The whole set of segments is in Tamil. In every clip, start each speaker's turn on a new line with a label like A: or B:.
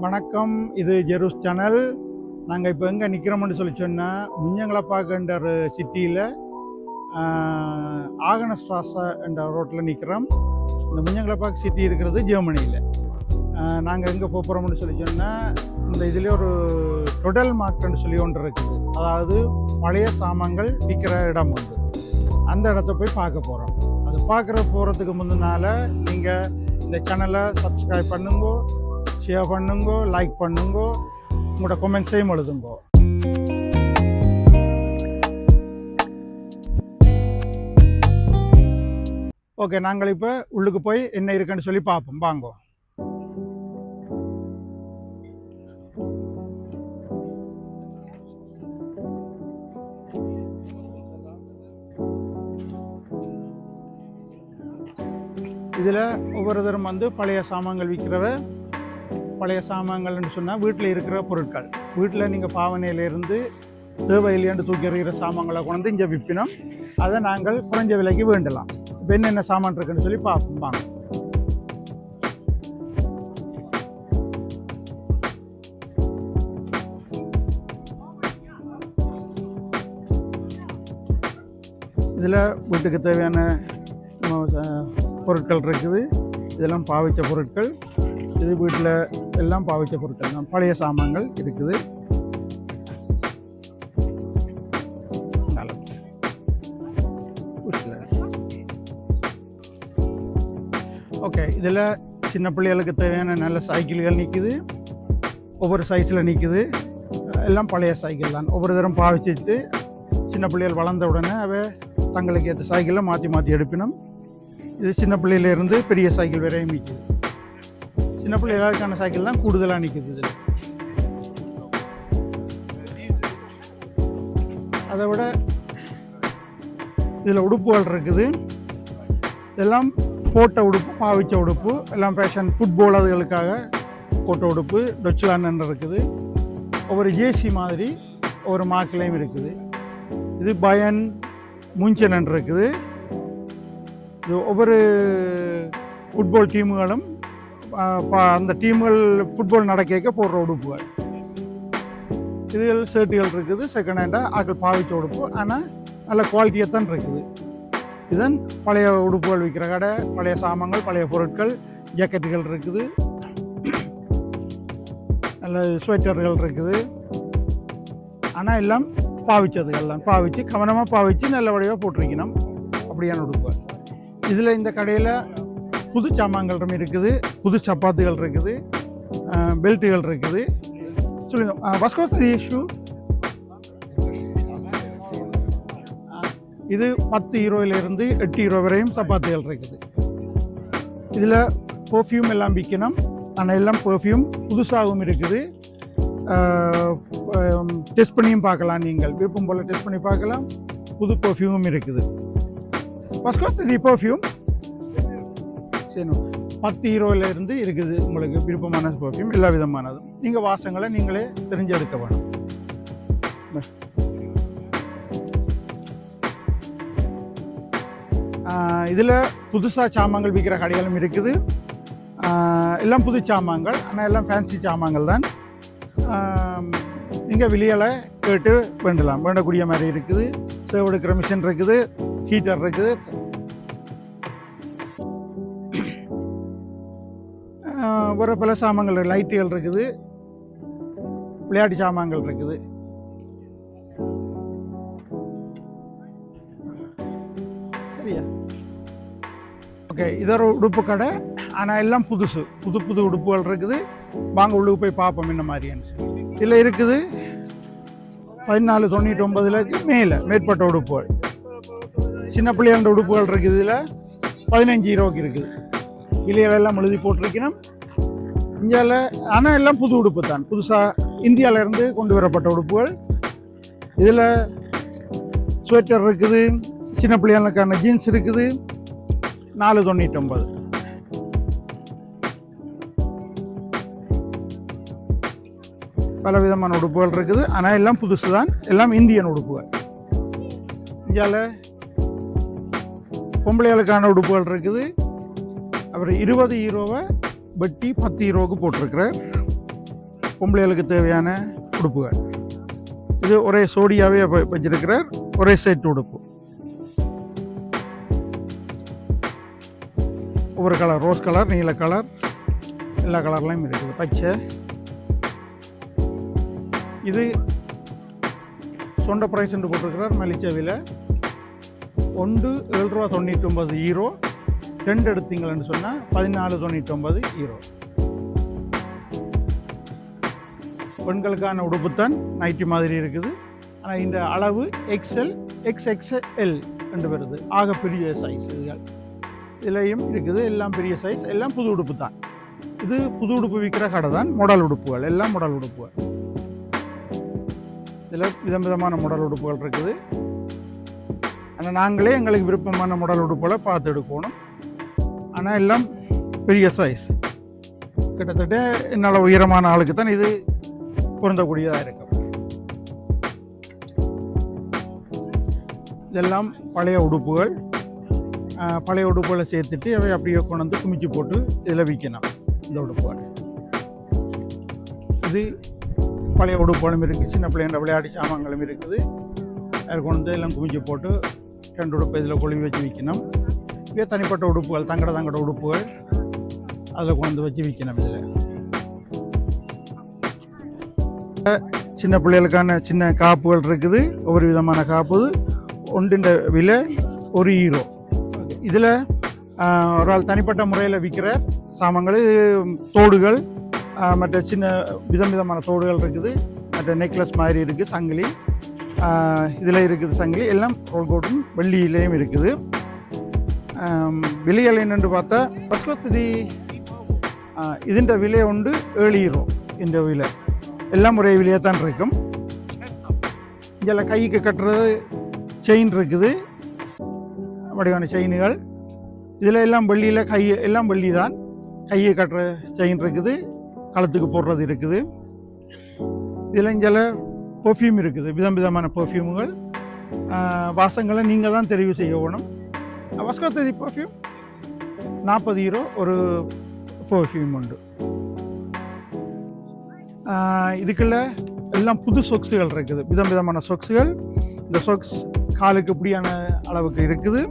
A: வணக்கம், இது ஜெருஸ் சேனல். நாங்கள் இப்போ எங்கே நிற்கிறோம்னு சொன்னால் முஞ்சங்களப்பாக்கன்ற ஒரு சிட்டியில் ஆகனஸ்ட்ராசா என்ற ரோட்டில் நிற்கிறோம். இந்த முஞ்சங்களப்பாக் சிட்டி இருக்கிறது ஜெர்மனியில். நாங்கள் எங்கே போகிறோம்னு சொன்னால் இந்த இதில் ஒரு டொடல் மார்க்கெட்னு சொல்லி ஒன்று இருக்குது. அதாவது பழைய சாமான்கள் விற்கிற இடம் உண்டு. அந்த இடத்த போய் பார்க்க போகிறோம். அது போகிறதுக்கு முன்னால நீங்கள் இந்த சேனலை சப்ஸ்கிரைப் பண்ணுங்கோ, ஷேர் பண்ணுங்கோ, லைக் பண்ணுங்கோ, உங்களோட கமெண்ட்ஸையும் எழுதுங்கோ. ஓகே, நாங்கள் இப்போ உள்ளுக்கு போய் என்ன இருக்குன்னு சொல்லி பார்ப்போம். வாங்கோ. இதில் ஒவ்வொருத்தரும் பழைய சாமான்கள் விற்கிறவ. பழைய சாமான்கள்னு சொன்னால் வீட்டில் இருக்கிற பொருட்கள், வீட்டில் நீங்கள் பாவனையிலேருந்து தேவையில்லையாண்டு தூக்கி எறிகிற சாமான்களை கொண்டு இங்கே விற்பினோம். அதை நாங்கள் குறைஞ்ச விலைக்கு வேண்டலாம். இப்போ என்னென்ன சாமான் இருக்குன்னு சொல்லி பார்ப்போம். வாங்க. இதில் வீட்டுக்கு தேவையான பொருட்கள் இருக்குது. இதெல்லாம் பாவித்த பொருட்கள். இது வீட்டில் எல்லாம் பாவித்த பொருட்கள் தான். பழைய சாமான்கள் இருக்குது. ஓகே, இதில் சின்ன பிள்ளைகளுக்கு தேவையான நல்ல சைக்கிள்கள் நிற்குது. ஒவ்வொரு சைஸில் நிற்குது. எல்லாம் பழைய சைக்கிள் தான். ஒவ்வொரு தரம் பாவிச்சுட்டு சின்ன பிள்ளைகள் வளர்ந்த உடனே அவை தங்களுக்கு ஏற்ற சைக்கிளை மாற்றி மாற்றி எடுப்பினோம். இது சின்ன பிள்ளையிலேருந்து பெரிய சைக்கிள் வரையும் நிற்குது. சின்ன பிள்ளைகளுக்கான சைக்கிள் தான் கூடுதலாக நிற்குது. இதில் அதை விட இதில் உடுப்புகள் இருக்குது. இதெல்லாம் போட்ட உடுப்பு, பாவிச்ச உடுப்பு, எல்லாம் ஃபேஷன் ஃபுட்பால் அதுகளுக்காக போட்ட உடுப்பு. டொச்லான்னு இருக்குது. ஒவ்வொரு ஜேசி மாதிரி ஒவ்வொரு மார்க்லேயும் இருக்குது. இது பயன் முன்சன் இருக்குது. இது ஒவ்வொரு ஃபுட்பால் டீமுகளும் அந்த டீம்கள் ஃபுட்பால் நடக்க போடுற உடுப்புகள். இதுகள் ஷர்ட்டுகள் இருக்குது. செகண்ட் ஹேண்டாக ஆக்கள் பாவிச்ச உடுப்பு, ஆனால் நல்ல குவாலிட்டியாக தான் இருக்குது. இதன் பழைய உடுப்புகள் விற்கிற கடை. பழைய சாமான்கள், பழைய பொருட்கள், ஜாக்கெட்டுகள் இருக்குது. நல்ல ஸ்வெட்டர்கள் இருக்குது. ஆனால் எல்லாம் பாவிச்சதுகள் தான். பாவிச்சு கவனமாக பாவிச்சு நல்ல வடிவாக போட்டிருக்கணும். அப்படியான உடுப்புகள். இதில் இந்த கடையில் புது சாமான்கள் இருக்குது. புது சப்பாத்துகள் இருக்குது. பெல்ட்டுகள் இருக்குது. சொல்லுங்க, வாட்ஸ் தி இஷ்யூ? இது 10 யூரோவிலிருந்து 8 யூரோ வரையும் சப்பாத்துகள் இருக்குது. இதில் பெர்ஃப்யூம் எல்லாம் விற்கணும். ஆனால் எல்லாம் பெர்ஃப்யூம் புதுசாகவும் இருக்குது. டெஸ்ட் பண்ணியும் பார்க்கலாம். நீங்கள் விருப்பம் போல் டெஸ்ட் பண்ணி பார்க்கலாம். புது பெர்ஃப்யூமும் இருக்குது. What's the perfume? சரி, 10 யூரோவிலிருந்து இருக்குது. உங்களுக்கு விருப்பமான பெர்ஃப்யூம் எல்லா விதமானதும். நீங்கள் வாசங்களை நீங்களே தெரிஞ்செடுக்க வேணும். இதில் புதுசாக சாமான்கள் விற்கிற கடைகளும் இருக்குது. எல்லாம் புது சாமான்கள், ஆனால் எல்லாம் ஃபேன்சி சாமான்கள் தான். நீங்கள் வெளியில் கேட்டு வேண்டலாம். வேண்டக்கூடிய மாதிரி இருக்குது. சேவ் எடுக்கிற மிஷின் இருக்குது. ஹீட்டர் இருக்குது. ஒரு பல சாமான்கள், லைட்டுகள் இருக்குது. விளையாட்டு சாமான்கள் இருக்குது. சரியா? ஓகே, இதொரு உடுப்பு கடை. ஆனால் எல்லாம் புதுசு. புது புது உடுப்புகள் இருக்குது. வாங்க உள்ளுக்கு போய் பார்ப்போம் என்ன மாதிரியான்னு. இதில் இருக்குது 1499 மேலே மேற்பட்ட உடுப்புகள். சின்ன பிள்ளைகள உடுப்புகள் இருக்குது. இதில் 15 யூரோக்கு இருக்குது. விலையெல்லாம் எழுதி போட்டிருக்கணும். இந்தியாவில் ஆனால் எல்லாம் புது உடுப்பு தான். புதுசாக இந்தியாவிலேருந்து கொண்டு வரப்பட்ட உடுப்புகள். இதில் ஸ்வெட்டர் இருக்குது. சின்ன பிள்ளைகளுக்கான ஜீன்ஸ் இருக்குது. 499. பல விதமான உடுப்புகள் இருக்குது. ஆனால் எல்லாம் புதுசு தான். எல்லாம் இந்தியன் உடுப்புகள். இந்தியாவில் பொம்பளைகளுக்கான உடுப்புகள் இருக்குது. அப்புறம் 20 யூரோவை வெட்டி 10 யூரோவுக்கு போட்டிருக்கிறேன். பொம்பளைகளுக்கு தேவையான உடுப்புகள். இது ஒரே சோடியாவே வச்சிருக்கிறார், ஒரே செட் உடுப்பு. ஒவ்வொரு கலர், ரோஸ் கலர், நீல கலர், எல்லா கலர்லையும் இருக்குது, பச்சை. இது சொண்ட ப்ரைஸ் என்று போட்டிருக்கிறார். மலிச்சவில 1 7.99 2 எடுத்தீங்கன்னு சொன்னால் 14.99 €. பெண்களுக்கான உடுப்புத்தான் நைட்டி மாதிரி இருக்குது. ஆனால் இந்த அளவு XL XXL என்று வருது, ஆக பெரிய சைஸ். இதுகள் இதுலேயும் இருக்குது, எல்லாம் பெரிய சைஸ், எல்லாம் புது உடுப்பு தான். இது புது உடுப்பு விற்கிற கடை தான். மாடல் உடுப்புகள், எல்லாம் மாடல் உடுப்புகள். இதில் விதவிதமான மாடல் உடுப்புகள் இருக்குது. ஆனால் நாங்களே எங்களுக்கு விருப்பமான மாடல் உடுப்புகளை பார்த்து எடுக்கணும். ஆனால் எல்லாம் பெரிய சைஸ், கிட்டத்தட்ட என்னால் உயரமான ஆளுக்கு தான் இது பொருந்தக்கூடியதாக இருக்கும். இதெல்லாம் பழைய உடுப்புகள். பழைய உடுப்புகளை சேர்த்துட்டு அவை அப்படியே கொண்டு வந்து குமிச்சு போட்டு இதில் விற்கணும். இந்த உடுப்புகள் இது பழைய உடுப்புகளும் இருக்குது, சின்ன பிள்ளைங்க விளையாட்டு சாமான்களும் இருக்குது. அதை கொண்டு வந்து எல்லாம் குமிச்சு போட்டு 2 உடுப்பு இதில் கொழுவி வச்சு விற்கணும். இதே தனிப்பட்ட உடுப்புகள், தங்கட உடுப்புகள் அதில் கொண்டு வந்து வச்சு விற்கணும். இதில் சின்ன பிள்ளைகளுக்கான சின்ன காப்புகள் இருக்குது, ஒவ்வொரு விதமான காப்பு. ஒன்றின் விலை €1. இதில் ஒரு ஆள் தனிப்பட்ட முறையில் விற்கிற சாமான்கள், தோடுகள், மற்ற சின்ன விதமான தோடுகள் இருக்குது, மற்ற நெக்லஸ் மாதிரி இருக்குது, சங்கிலி இதில் இருக்குது, சங்கிலி எல்லாம் ரோல்கோட்டும் வெள்ளியிலையும் இருக்குது. விலைகள் என்னென்று பார்த்தா பஸ்வத்தி ഇതിൻ്റെ വില ഉണ്ട് €7. இந்த விலை எல்லாம் ஒரே விலையாக தான் இருக்கும். இதில் கைக்கு கட்டுறது செயின் இருக்குது, வடிவான செயின்கள். இதில் எல்லாம் வெள்ளியில், எல்லாம் வெள்ளி தான். கையை கட்டுற செயின் இருக்குது, கழுத்துக்கு போடுறது இருக்குது. இதில் இங்கே பெர்ஃப்யூம் இருக்குது, விதமான பெர்ஃப்யூம்கள். வாசங்களை நீங்கள் தான் தெரிவு செய்ய வேணும். வஸ்கோத்தி பெர்ஃப்யூம் €40 ஒரு பெர்ஃப்யூம் உண்டு. இதுக்குள்ள எல்லாம் புது சொக்ஸுகள் இருக்குது, விதமான சொக்ஸுகள். இந்த சொக்ஸ் காலுக்கு இப்படியான அளவுக்கு இருக்குது,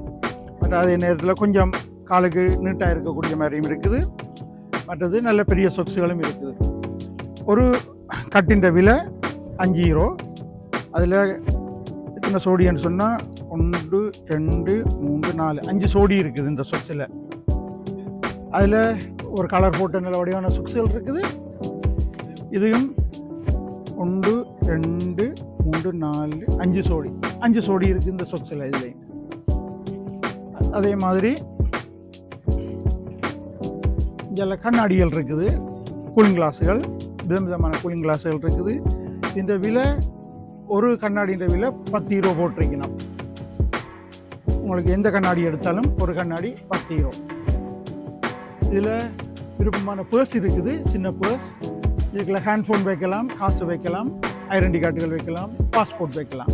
A: பட் அதே நேரத்தில் கொஞ்சம் காலுக்கு நீட்டாக இருக்கக்கூடிய மாதிரியும் இருக்குது. மற்றது நல்ல பெரிய சொக்ஸுகளும் இருக்குது. ஒரு கட்டின் விலை €5. அதில் எத்தனை சோடின்னு சொன்னால் 1 2 3 4 5 சோடி இருக்குது இந்த சொக்ஸில். அதில் ஒரு கலர் போட்ட நல்ல வடிவான சொக்ஸுகள் இருக்குது. இதையும் 1 2 3 4 5 சோடி இருக்குது இந்த சொக்ஸில். இதுலேயும் அதே மாதிரி இதில் கண்ணாடிகள் இருக்குது, கூலிங் கிளாஸுகள், விதமான கூலிங் கிளாஸுகள் இருக்குது. இந்த விலை, ஒரு கண்ணாடின்ற விலை €10 போட்டிருக்கணும். உங்களுக்கு எந்த கண்ணாடி எடுத்தாலும் ஒரு கண்ணாடி €10. இதில் விருப்பமான பர்ஸ் இருக்குது, சின்ன பர்ஸ். இதுக்குள்ள ஹேண்ட்ஃபோன் வைக்கலாம், காசு வைக்கலாம், ஐடென்டி கார்டுகள் வைக்கலாம், பாஸ்போர்ட் வைக்கலாம்.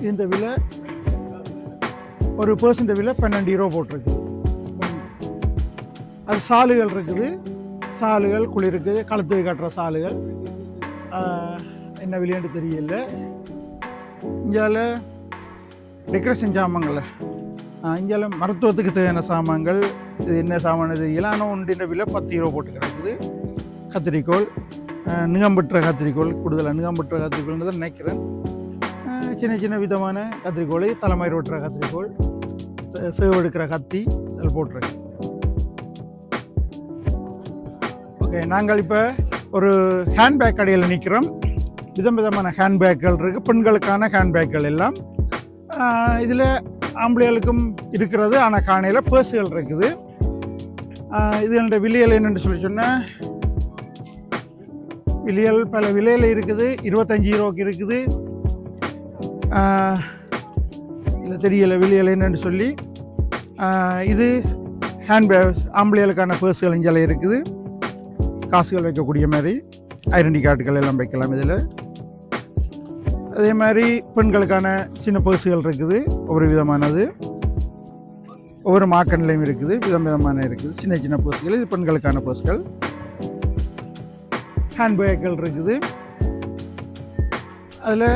A: இந்த விலை, ஒரு பர்சன்ட் விலை €12 போட்டிருக்குது. அது சாலுகள் இருக்குது, சாலுகள் குளிருக்கு, கழுத்துக்கு கட்டுற சாலுகள். என்ன விலையாண்டு தெரியல. இங்கே டெக்கரேஷன் சாமான்கள், இங்கே மருத்துவத்துக்கு தேவையான சாமான்கள். இது என்ன சாமான் தெரியல, ஆனால் ஒன்றின் விலை €10 போட்டு கிடக்குது. கத்திரிக்கோள், நிகம்பற்ற கத்திரிக்கோள், கூடுதலாக நிகம்பற்ற கத்திரிக்கோள்னு தான் நினைக்கிறேன். சின்ன விதமான கத்திரிக்கோள், தலைமயிர் வெட்டுற கத்திரிக்கோள், சேவ் எடுக்கிற கத்தி அதில் போட்டிருக்கு. ஓகே, நாங்கள் இப்போ ஒரு ஹேண்ட்பேக் கடையில் நிற்கிறோம். விதமான ஹேண்ட்பேக்குகள் இருக்குது, பெண்களுக்கான ஹேண்ட்பேக்குகள் எல்லாம். இதில் ஆம்பளைகளுக்கும் இருக்கிறது, ஆனால் காணையில் பர்ஸுகள் இருக்குது. இதுகளோட விலைகள் என்னென்னு சொன்னால், விலைகள் பல விலையில் இருக்குது. €25 இருக்குது. இதில் தெரியலை விலைகள் என்னென்னு சொல்லி. இது ஹேண்ட்பேக், ஆம்பளைகளுக்கான பர்ஸுகள் இங்கே இருக்குது, காசுகள் வைக்கக்கூடிய மாதிரி. ஐடென்டி கார்டுகள் எல்லாம் வைக்கலாம் இதில். அதே மாதிரி பெண்களுக்கான சின்ன பர்ஸுகள் இருக்குது, ஒவ்வொரு விதமானது, ஒவ்வொரு மார்க்கெட்லையும் இருக்குது, விதமான இருக்குது சின்ன பர்ஸுகள். இது பெண்களுக்கான பர்ஸுகள். ஹேண்ட்பேக்குகள் இருக்குது. அதில்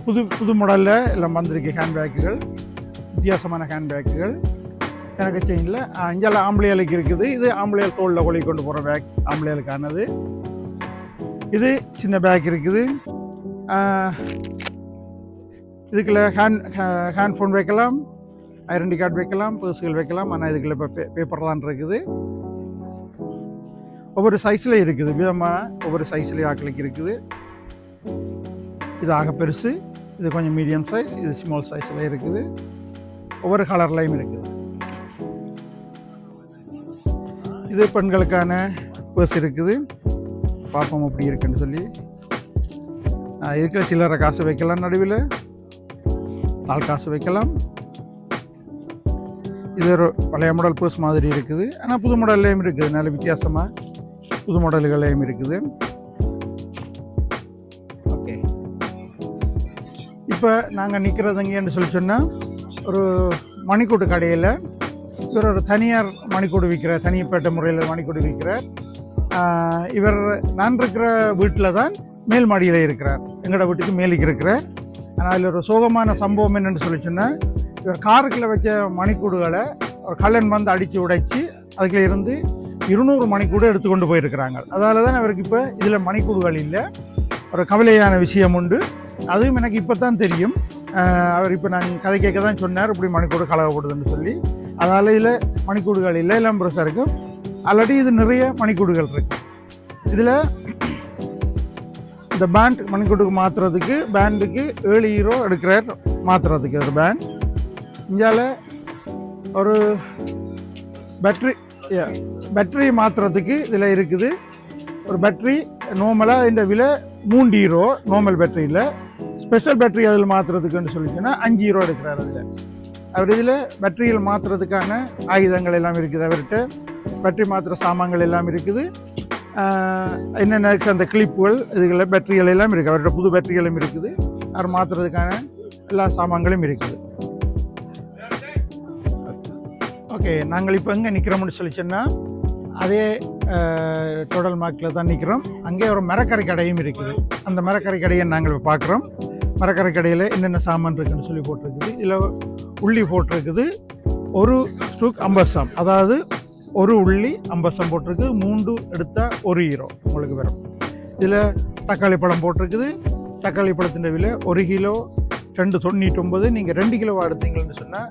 A: புது புது மாடலில் எல்லாம் வந்திருக்கு ஹேண்ட்பேக்குகள், வித்தியாசமான ஹேண்ட்பேக்குகள். எனக்கு செயினில் அஞ்செல்லாம் ஆம்பளைகளுக்கு இருக்குது. இது ஆம்பளையால் தோளில் கொலை கொண்டு போகிற பேக், ஆம்பளைகளுக்கானது. இது சின்ன பேக் இருக்குது. இதுக்குள்ள ஹேண்ட் ஃபோன் வைக்கலாம், ஐடென்டி கார்டு வைக்கலாம், பர்ஸுகள் வைக்கலாம். ஆனால் இதுக்குள்ள இப்போ பேப்பர் தான் இருக்குது. ஒவ்வொரு சைஸில் இருக்குது, விதமாக ஒவ்வொரு சைஸ்லேயும் ஆக்களுக்கு இருக்குது. இது ஆக பெருசு, இது கொஞ்சம் மீடியம் சைஸ், இது ஸ்மால் சைஸில் இருக்குது. ஒவ்வொரு கலர்லையும் இருக்குது. இது பெண்களுக்கான பர்ஸ் இருக்குது. பார்ப்போம் அப்படி இருக்குன்னு சொல்லி. இதுக்கு சில்லறை காசு வைக்கலாம், நடுவில் தாள் காசு வைக்கலாம். இது ஒரு பழைய மாடல் பர்ஸ் மாதிரி இருக்குது. ஆனால் புது மாடல்லையும் இருக்குது, நல்ல வித்தியாசமாக புது மாடல்களையும் இருக்குது. ஓகே, இப்போ நாங்கள் நிற்கிறது எங்கேன்னு சொல்லி சொன்னால் ஒரு மணிக்கூட்டு கடையில் இவர் ஒரு தனியார் மணிக்கூடு விற்கிறார், தனிப்பட்ட முறையில் மணிக்கூடு விற்கிறார். இவர் நான் இருக்கிற வீட்டில் தான் மேல் மாடியில் இருக்கிறார், எங்களோட வீட்டுக்கு மேலுக்கு இருக்கிறார். ஆனால் அதில் ஒரு சோகமான சம்பவம் என்னென்னு சொல்லி சொன்னால், இவர் காருக்குள்ளே வச்ச மணிக்கூடுகளை ஒரு கல்லன் வந்து அடித்து உடைச்சி அதுக்குள்ள இருந்து 200 மணிக்கூடு எடுத்துக்கொண்டு போயிருக்கிறாங்க. அதால் தான் அவருக்கு இப்போ இதில் மணிக்கூடுகள் இல்லை. ஒரு கவலையான விஷயம் உண்டு. அதுவும் எனக்கு இப்போ தான் தெரியும். அவர் இப்போ நாங்கள் கதை கேட்க தான் சொன்னார், இப்படி மணிக்கூடு கலவப்படுதுன்னு சொல்லி. அதால் இதில் மணிக்கூடுகள் இல்லை, எல்லாம் பெருசாக இருக்கும். ஆல்ரெடி இது நிறைய மணிக்கூடுகள் இருக்குது. இதில் இந்த பேண்ட் மணிக்கூட்டுக்கு மாற்றுறதுக்கு பேண்டுக்கு 7 யூரோ எடுக்கிறார் மாற்றுறதுக்கு. ஒரு பேண்ட் இந்தியாவில் ஒரு பேட்டரி மாற்றுறதுக்கு இதில் இருக்குது. ஒரு பேட்டரி நார்மலாக இந்த விலை 3 யூரோ நார்மல் பேட்டரியில். ஸ்பெஷல் பேட்டரி அதில் மாற்றுறதுக்குன்னு சொல்லிச்சுன்னா 5 யூரோ எடுக்கிறார். அதில் அவர் இதில் பேட்டரியில் மாற்றுறதுக்கான ஆயுதங்கள் எல்லாம் இருக்குது. அவர்கிட்ட பேட்டரி மாற்றுற சாமான்கள் எல்லாம் இருக்குது. என்னென்ன அந்த கிளிப்புகள் இதுகளில் பேட்டரிகள் எல்லாம் இருக்குது. அவர்கிட்ட புது பேட்டரிகளும் இருக்குது. அவர் மாற்றுறதுக்கான எல்லா சாமான்களும் இருக்குது. ஓகே, நாங்கள் இப்போ எங்கே நிற்கிறோம்னு சொல்லி சொன்னால் அதே டோடல் மார்க்கில் தான் நிற்கிறோம். அங்கே ஒரு மரக்கரை கடையும் இருக்குது. அந்த மரக்கரை கடையை நாங்கள் இப்போ பார்க்குறோம். மரக்கரை கடையில் என்னென்ன சாமான் இருக்குதுன்னு சொல்லி போட்டிருக்குது. இதில் உள்ளி போட்டிருக்குது. ஒரு ஸ்டூக் 50 சாம், அதாவது ஒரு உள்ளி 50 சாம் போட்டிருக்கு. 3 எடுத்தால் 1 யூரோ உங்களுக்கு வரும். இதில் தக்காளி பழம் போட்டிருக்குது. தக்காளி பழத்தின் விலை 1 கிலோ 2.99. நீங்கள் 2 கிலோ எடுத்தீங்கன்னு சொன்னால்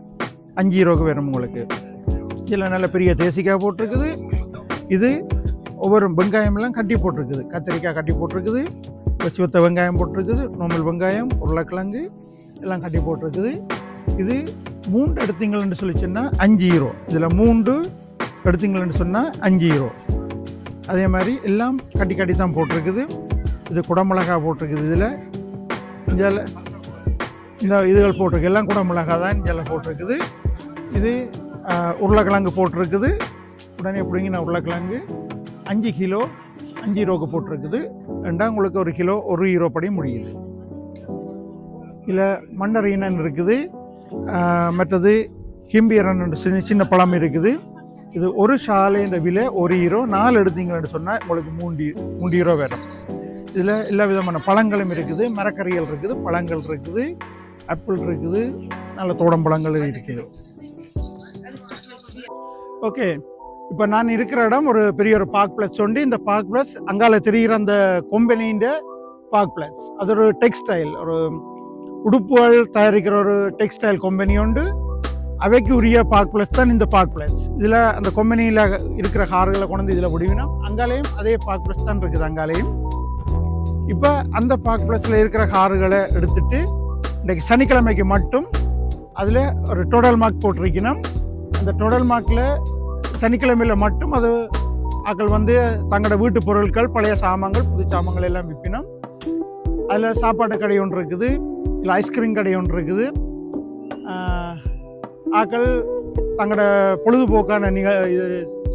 A: 5 யூரோக்கு வரும் உங்களுக்கு. இதில் நல்ல பெரிய தேசிக்காய் போட்டிருக்குது. இது ஒவ்வொரு வெங்காயமெல்லாம் கட்டி போட்டிருக்குது. கத்திரிக்காய் கட்டி போட்டிருக்குது. சிவத்த வெங்காயம் போட்டிருக்குது. நார்மல் வெங்காயம், உருளைக்கிழங்கு எல்லாம் கட்டி போட்டிருக்குது. இது 3 எடுத்தீங்கன்னு சொல்லி சொன்னால் 5 யூரோ. இதில் 3 எடுத்தீங்கன்னு சொன்னால் 5 யூரோ. அதே மாதிரி எல்லாம் கட்டி கட்டி தான் போட்டிருக்குது. இது குடமிளகாய் போட்டிருக்குது. இதில் இந்தியாவில் இந்த இதுகள் போட்டிருக்கு. எல்லாம் குடமிளகாய் தான் இந்தியாவில் போட்டிருக்குது. இது உருளைக்கிழங்கு போட்டிருக்குது. உடனே பிடிங்கின உருளைக்கிழங்கு 5 கிலோ 5 யூரோக்கு போட்டிருக்குது. ரெண்டாம் உங்களுக்கு 1 கிலோ 1 யூரோ படி முடியுது. இதில் மண்டரீனன் இருக்குது. மற்றது கிம்பியரன் சின்ன சின்ன பழம் இருக்குது. இது ஒரு ஷாலைன்ற விலை 1 யூரோ. 4 எடுத்தீங்கன்னு சொன்னால் உங்களுக்கு 3 யூரோ வரும். இதில் எல்லா விதமான பழங்களும் இருக்குது. மரக்கறிகள் இருக்குது, பழங்கள் இருக்குது, ஆப்பிள் இருக்குது, நல்ல தோடம்பழங்கள் இருக்குது. ஓகே, இப்போ நான் இருக்கிற இடம் ஒரு பெரிய ஒரு பார்க் பிளேஸ் உண்டு. இந்த பார்க் பிளேஸ் அங்கால தெரிகிற அந்த கொம்பனியின் பார்க் பிளேஸ். அது ஒரு டெக்ஸ்டைல், ஒரு உடுப்புகள் தயாரிக்கிற ஒரு டெக்ஸ்டைல் கம்பெனி உண்டு. அவைக்கு உரிய பார்க் பிளேஸ் தான் இந்த பார்க் பிளேஸ். இதில் அந்த கம்பெனியில் இருக்கிற கார்களை கொண்டு இதில் முடிவினோம். அங்காலையும் அதே பார்க் பிளேஸ் தான் இருக்குது. அங்காலையும் இப்போ அந்த பார்க் பிளேஸில் இருக்கிற கார்களை எடுத்துட்டு இன்றைக்கு சனிக்கிழமைக்கு மட்டும் அதில் ஒரு டோட்டல் மார்க் போட்டிருக்கணும். அந்த டோட்டல் மார்க்கில் சனிக்கிழமையில் மட்டும் அது ஆக்கள் வந்து தங்களோட வீட்டு பொருட்கள், பழைய சாமான்கள், புது சாமான்கள் எல்லாம் விற்பினோம். அதில் சாப்பாட்டு கடை ஒன்று இருக்குது, இல்லை ஐஸ்கிரீம் கடை ஒன்று இருக்குது. ஆக்கள் தங்களோட பொழுதுபோக்கான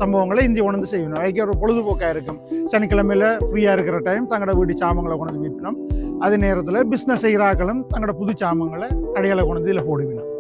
A: சம்பவங்களை இந்தி உணர்ந்து செய்யணும். அதுக்கு ஒரு பொழுதுபோக்காக இருக்கும். சனிக்கிழமையில் ஃப்ரீயாக இருக்கிற டைம் தங்களோட வீட்டு சாமான்களை கொண்டு விற்பினோம். அதே நேரத்தில் பிஸ்னஸ் செய்கிற ஆக்களும் தங்களோட புது சாமான்களை கடைகளை கொண்டு இதில் போடுவினோம்.